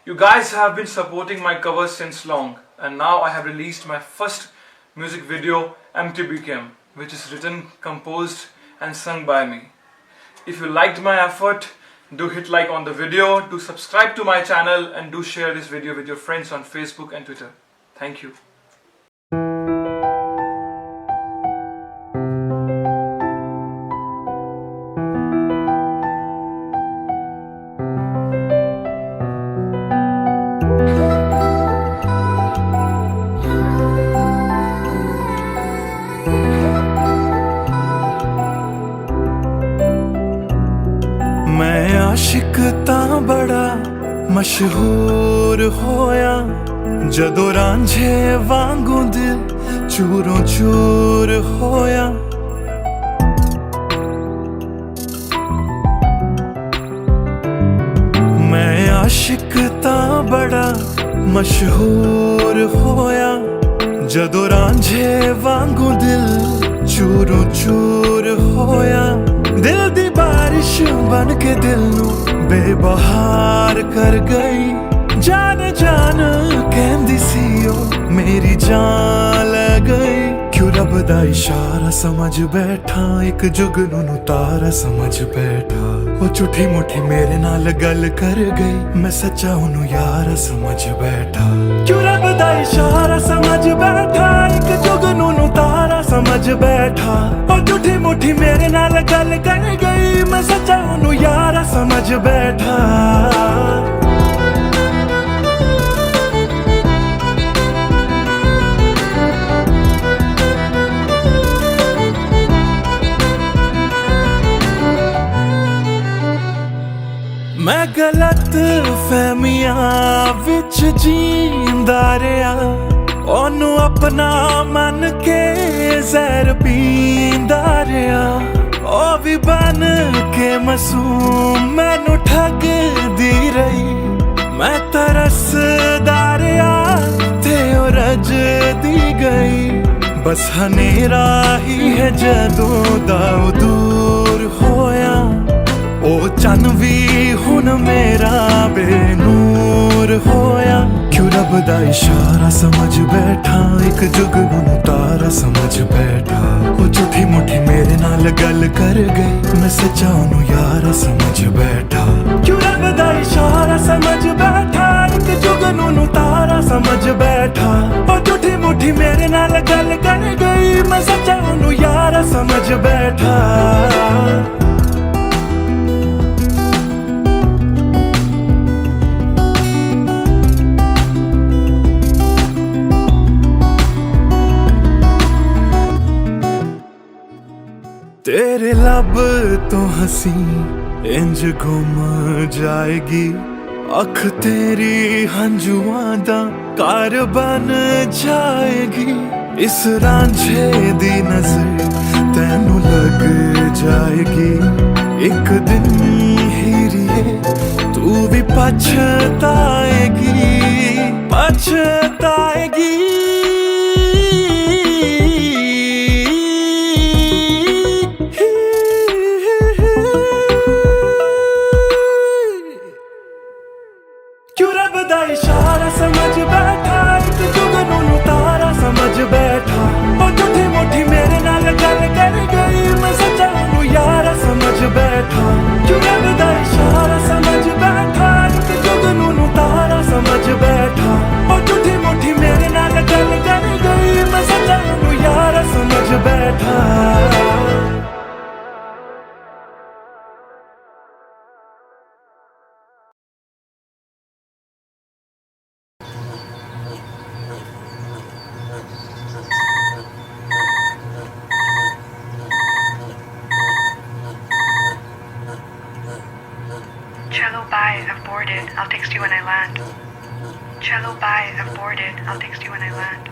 You guys have been supporting my covers since long, and now I have released my first music video, MTBKM, which is written, composed and sung by me. If you liked my effort, do hit like on the video, do subscribe to my channel, and do share this video with your friends on Facebook and Twitter. Thank you. मैं आशिक तां बड़ा मशहूर होया, जदों रांझे वांगू दिल चूरों चूर होया, मैं आशिक तां बड़ा मशहूर होया, जदों रांझे वांगू दिल चूरों चूर होया, दिल दी बारिश बन के दिल नू बेबहार कर गई, जान जान कहंदी सी ओ मेरी जान ले गई, क्यों रब दा इशारा समझ बैठा, एक जुगनू नू तारा समझ बैठा, ओ झूठी मुठी मेरे नाल गल कर गई, मैं सच्चा ओनू यारा समझ बैठा, क्यों रब दा इशारा समझ बैठा, एक जुगनू नू तारा समझ बैठा, ओ झूठी मुठी मेरे नाल गल कर गई, मैं सच्चा ओनू यारा समझ बैठा। मैं गलत फहमियां विच जींदा रहा, ओनू अपना मन के जहर पींदा रहा। ओ भी बन के मासूम मैनू ठगदी रही, मैं तरसदा रहा ते ओ रजदी गई। बस हनेरा ही है जदों दा ओ दूर होया, ओ चन भी हुन मेरा बेनूर होया। क्यों रब दा इशारा समझ बैठा, एक जुगनू तारा समझ बैठा। ओ झूठी मुठी मेरे नाल गल कर गई, मैं सच्चा ओनू यारा समझ बैठा। क्यों रब दा इशारा समझ बैठा, एक जुगनू तारा समझ बैठा। ओ झूठी मुठी मेरे नाल गल कर गई, मैं सच्चा ओनू यारा समझ बैठा। तेरे लब तो हंसी इंज गुम जाएगी, अख तेरी हंजुआं दा कार बन जाएगी। इस रांझे दी नजर तैनू लग जाएगी, एक दिन हीरिए तू भी पछताएगी, पछताएगी। इशारा समझ बैठा, एक जुगनू तारा समझ बैठा। ओ झूठी मुठी मेरे नाल गल कर गई, मैं सच्चा ओनू यारा समझ बैठा। क्यों रब दा इशारा समझ बैठा, एक जुगनू तारा समझ बैठा। ओ झूठी मुठी मेरे नाल गल कर गई, मैं सच्चा ओनू यारा समझ बैठा। Cello, bye. I've boarded. I'll text you when I land. Cello, bye. I've boarded. I'll text you when I land.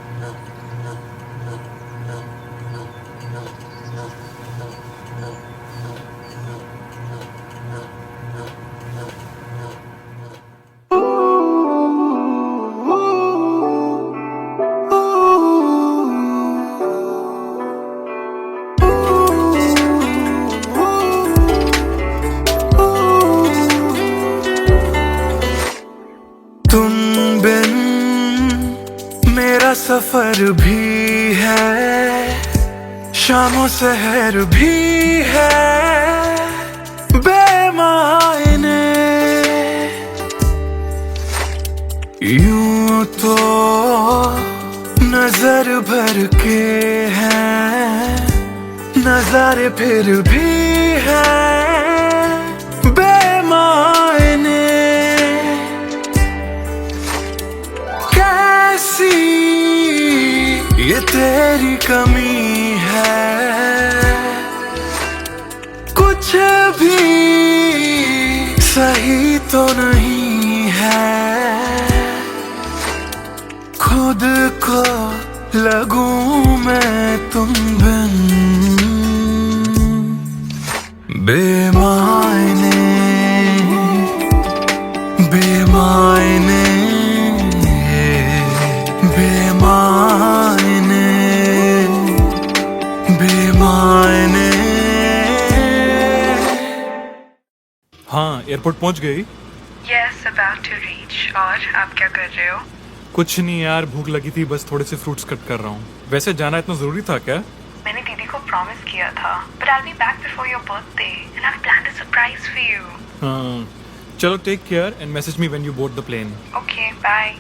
तुम बिन मेरा सफर भी है, शामों सहर भी है बेमायने। यूं तो नजर भर के हैं, नजारे फिर भी है बेमायने। कैसी ये तेरी कमी है, कुछ भी सही तो नहीं है। खुद को लगूं मैं तुम बिन बेमायने, बेमायने, बेमायने, बेमायने। हाँ, एयरपोर्ट पहुंच गई? Yes, about to reach. और आप क्या कर रहे हो? कुछ नहीं यार, भूख लगी थी, बस थोड़े से फ्रूट्स कट कर रहा हूँ। वैसे जाना इतना जरूरी था क्या? मैंने दीदी को प्रॉमिस किया था, but I'll be back before your birthday and I've planned a surprise for you. हाँ, चलो take care and message me when you board the plane. Okay, bye.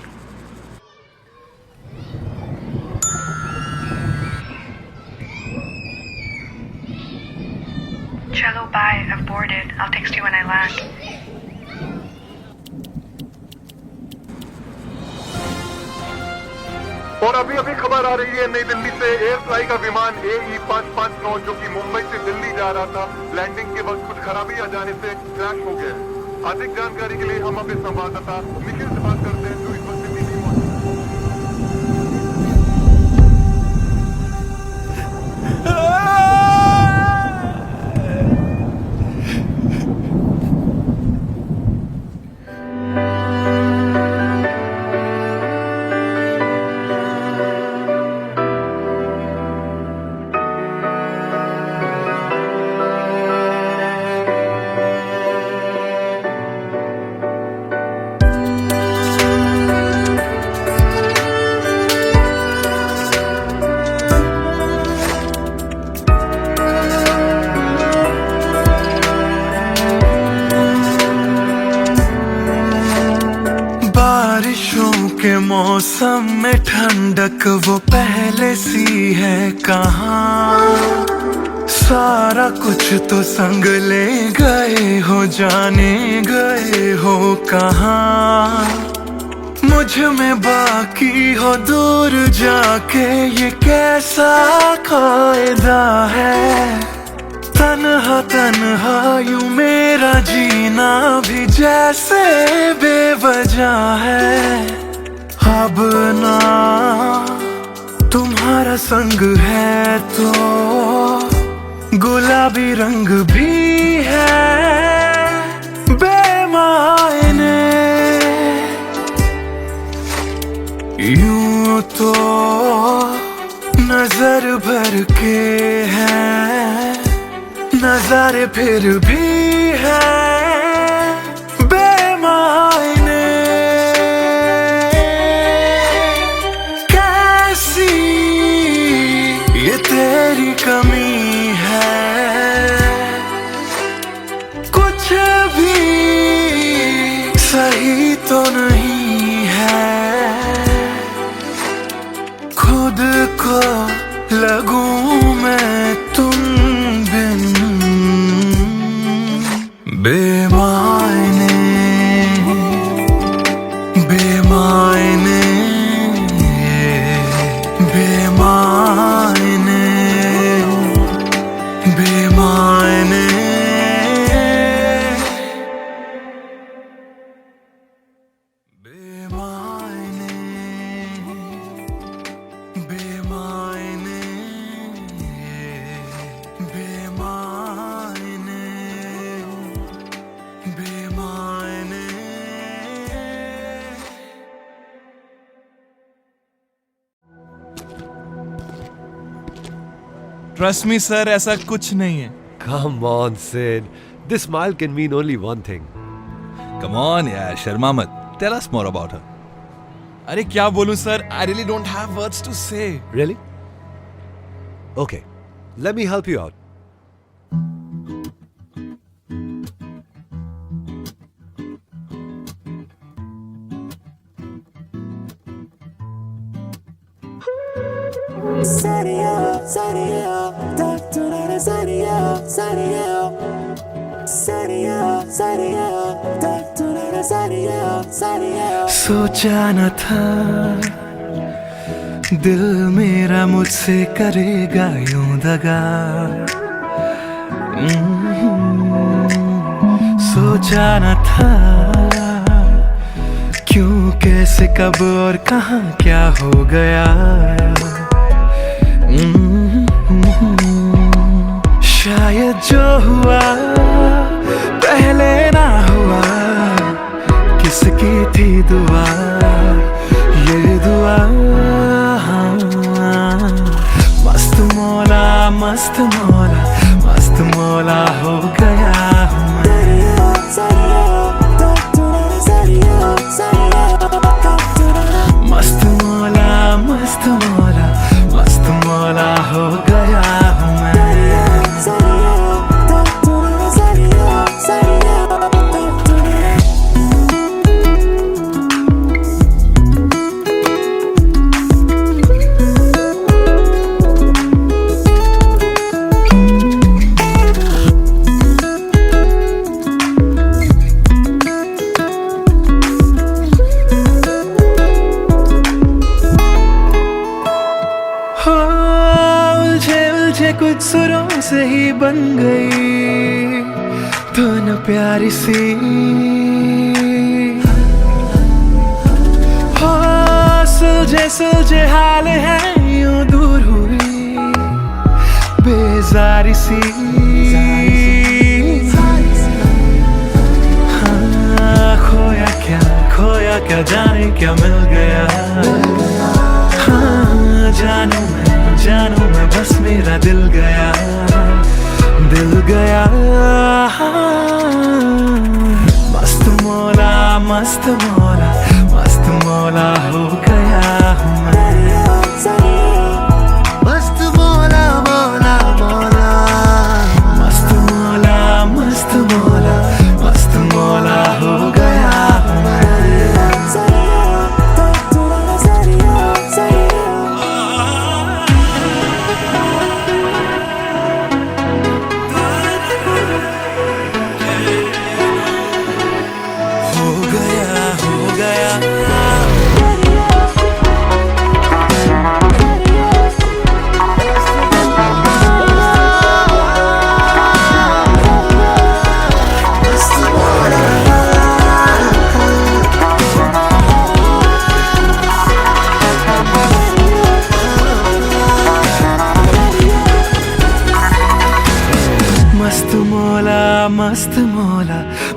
Cello, bye. I've boarded. I'll text you when I land. और अभी अभी खबर आ रही है नई दिल्ली से, एयर फ्लाई का विमान AE 559 जो कि मुंबई से दिल्ली जा रहा था, लैंडिंग के वक्त कुछ खराबी आ जाने से क्रैश हो गया। अधिक जानकारी के लिए हम अपने संवाददाता निखिल से बात करते हैं जो इस वक्त दिल्ली में मौजूद हैं। बारिशों के मौसम में ठंडक वो पहले सी है कहाँ। सारा कुछ तो संग ले गए हो, जाने गए हो कहाँ। मुझ में बाकी हो दूर जाके, ये कैसा कायदा है। तन्हा तन्हा यूं मेरा जीना भी जैसे बेवजह है। अब ना तुम्हारा संग है तो गुलाबी रंग भी है बेमायने। यूं तो नजर भर के हैं नजारे, फिर भी है बेमायने। कैसी ये तेरी कमी है, कुछ भी सही तो नहीं है। खुद को लगूं मैं तुम बिन बेमायने बेमायने बेमायने बेमायने। बेमायने बेमायने बेमायने बेमायने। ट्रस्ट मी सर, ऐसा कुछ नहीं है। Come on, Sid. This smile can mean only one thing. Come on यार, शर्मा मत। Tell us more about her. अरे क्या बोलूं sir, I really don't have words to say. Really? Okay, let me help you out. सोचा न था दिल मेरा मुझसे करेगा यूं दगा। सोचा न था क्यों, कैसे, कब और कहाँ क्या हो गया। शायद जो हुआ पहले ना हुआ, किसकी थी दुआ ये दुआ। मस्त मौला मस्त मौला मस्त मौला हो गया हूँ मैं। मस्त मौला मस्त मौला मस्त मौला हो गया हूँ मैं। कुछ सुरों से ही बन गई धुन न प्यारी सी हो, सुलझे हाल है यूं दूर हुई बेजारी सी। हाँ, खोया क्या जाने क्या मिल गया। हाँ, जानू मैं बस मेरा दिल गया। मस्त मौला हो गया हूँ मैं। मस्त मौला हो गया हूँ मैं। हो गया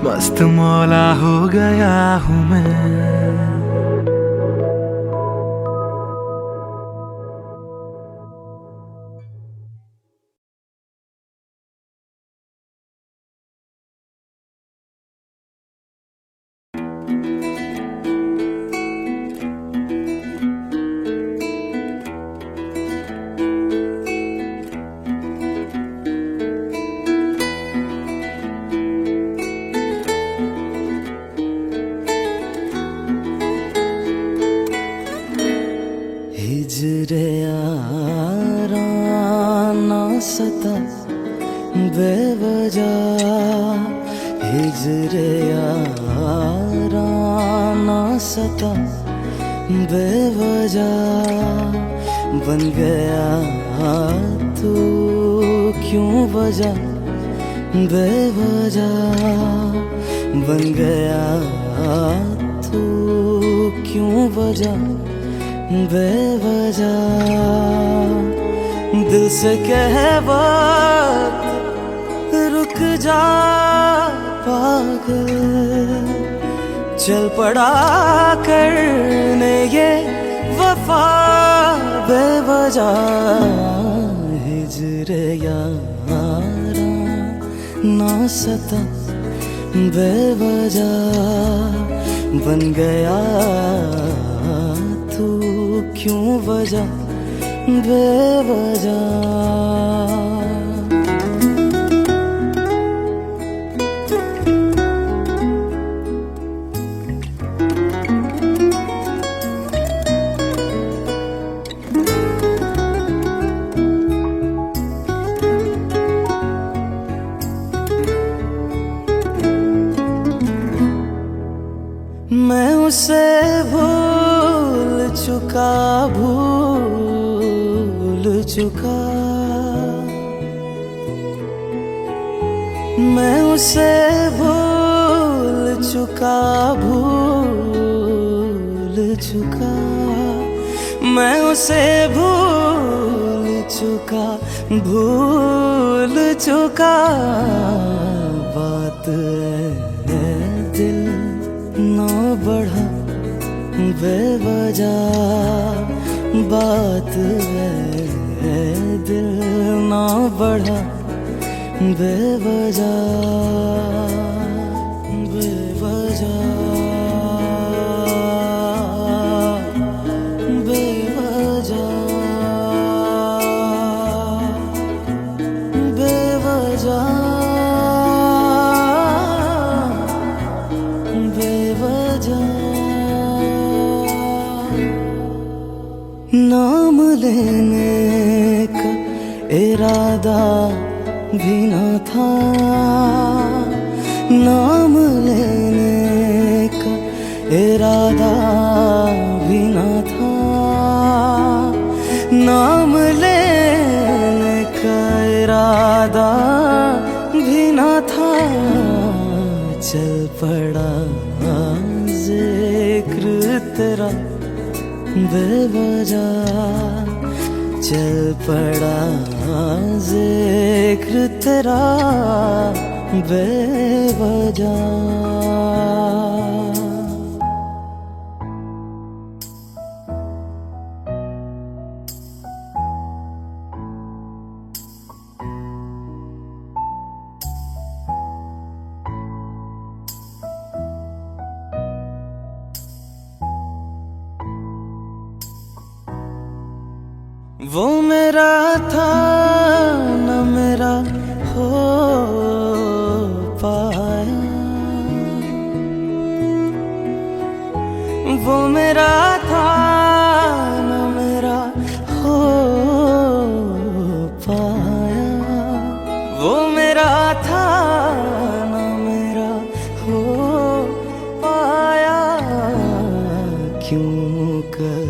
मस्त मौला हो गया हूँ मैं। हिजरे याराना सता बेवजह, हिजरे याराना सता बेवजह। बन गया तू क्यों वजह बेवजह। बन गया तू क्यों वजह बेवजह। दिल से कह वक्त रुक जा पागल, चल पड़ा करने ये वफा बेवजह। हिजरे यारा ना सता बेवजह। बन गया तू क्यों वजह बेवजह। मैं उसे भूल चुका मैं उसे भूल चुका मैं उसे भूल चुका बात है दिल ना बढ़ा बेवजह। बात है दिल ना बढ़ा बेवजह बेवजह बेवजह बेवजह बेवजह। नाम लेने का इरादा भी न था, नाम लेने का इरादा भी न था। नाम लेने का इरादा भी न था। पड़ा जिक्र तेरा बेवजह, चल पड़ा जिक्र तेरा बेवजह। वो मेरा था न मेरा हो पाया, वो मेरा था न मेरा हो पाया, वो मेरा था न मेरा हो पाया। क्यों कर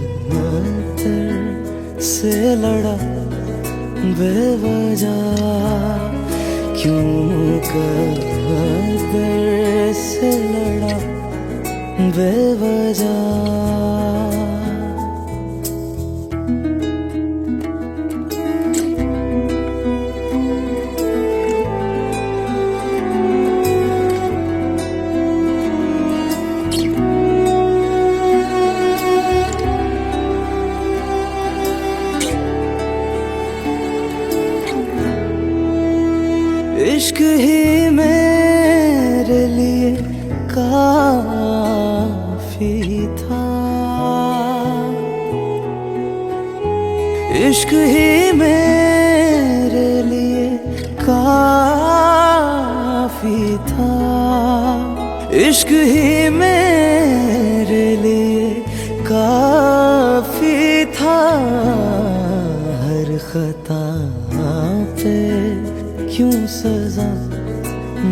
से लड़ा बेवजह, क्यों कर से लड़ा बेवजह। इश्क ही मेरे लिए काफी था, इश्क ही मेरे लिए काफी था, इश्क ही मेरे लिए काफी था। हर खता पे क्यों सजा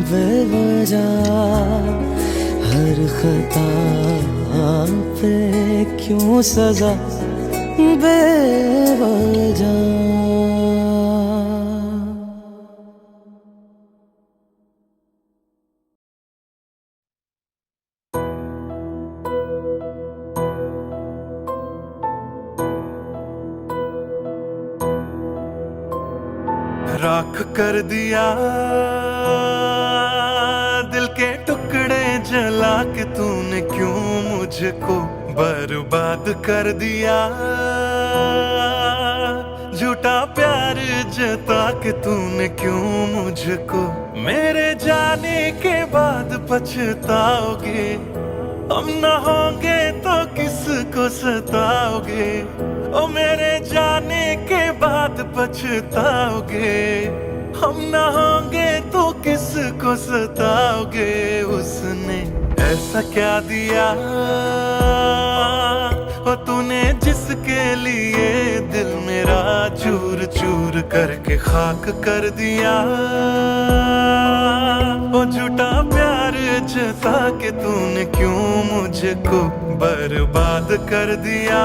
बेवजह, हर खता पे क्यों सजा बेवजह। राख कर दिया दिल के टुकड़े जला के तूने, क्यों मुझको बर्बाद कर दिया। झूठा प्यार जता के तूने, क्यों मुझको मेरे जाने के बाद पछताओगे। हम न होंगे तो किसको सताओगे, ओ मेरे जाने के बाद पछताओगे। हम न होंगे तो किसको सताओगे। उसने ऐसा क्या दिया ओ तूने, जिसके लिए दिल मेरा चूर चूर करके खाक कर दिया। ओ झूठा प्यार जता के तूने, क्यों मुझको बर्बाद कर दिया।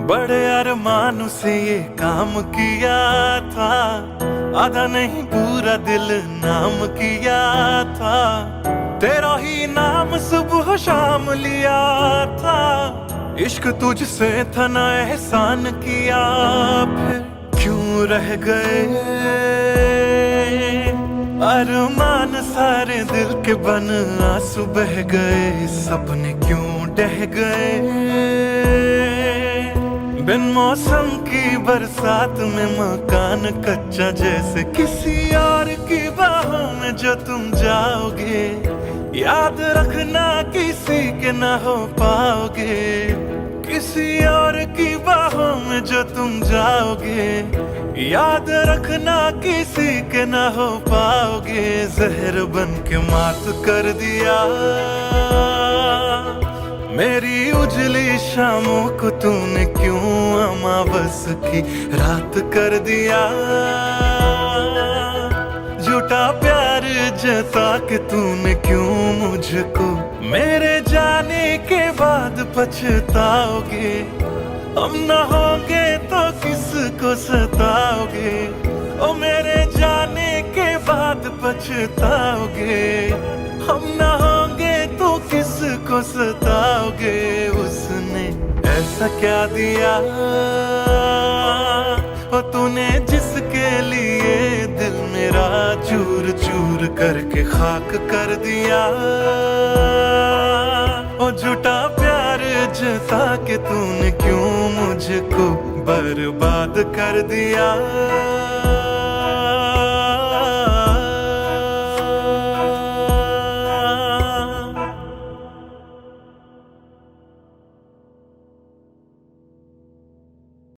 बड़े अरमानों से ये काम किया था, आधा नहीं पूरा दिल नाम किया था। तेरा ही नाम सुबह शाम लिया था, इश्क तुझसे था ना एहसान किया। फिर क्यों रह गए अरमान सारे दिल के बन, आंसू बह गए सपने क्यों ढह गए। बिन मौसम की बरसात में मकान कच्चा, जैसे किसी और की बाहों में जो तुम जाओगे। याद रखना किसी के ना हो पाओगे, किसी और की बाहों में जो तुम जाओगे, याद रखना किसी के ना हो पाओगे। जहर बन के मात कर दिया मेरी उजली शामों को तूने, क्यों अमावस की रात कर दिया। झूठा प्यार जता के तूने क्यों मुझको, मेरे जाने के बाद पछताओगे। हम न होंगे तो किसको सताओगे, ओ मेरे जाने के बाद पछताओगे। हम न होंगे तो किसको सताओगे। उसने ऐसा क्या दिया ओ तूने, जिसके लिए दिल मेरा चूर चूर करके खाक कर दिया। ओ झूठा प्यार जता के तूने क्यों मुझको बर्बाद कर दिया।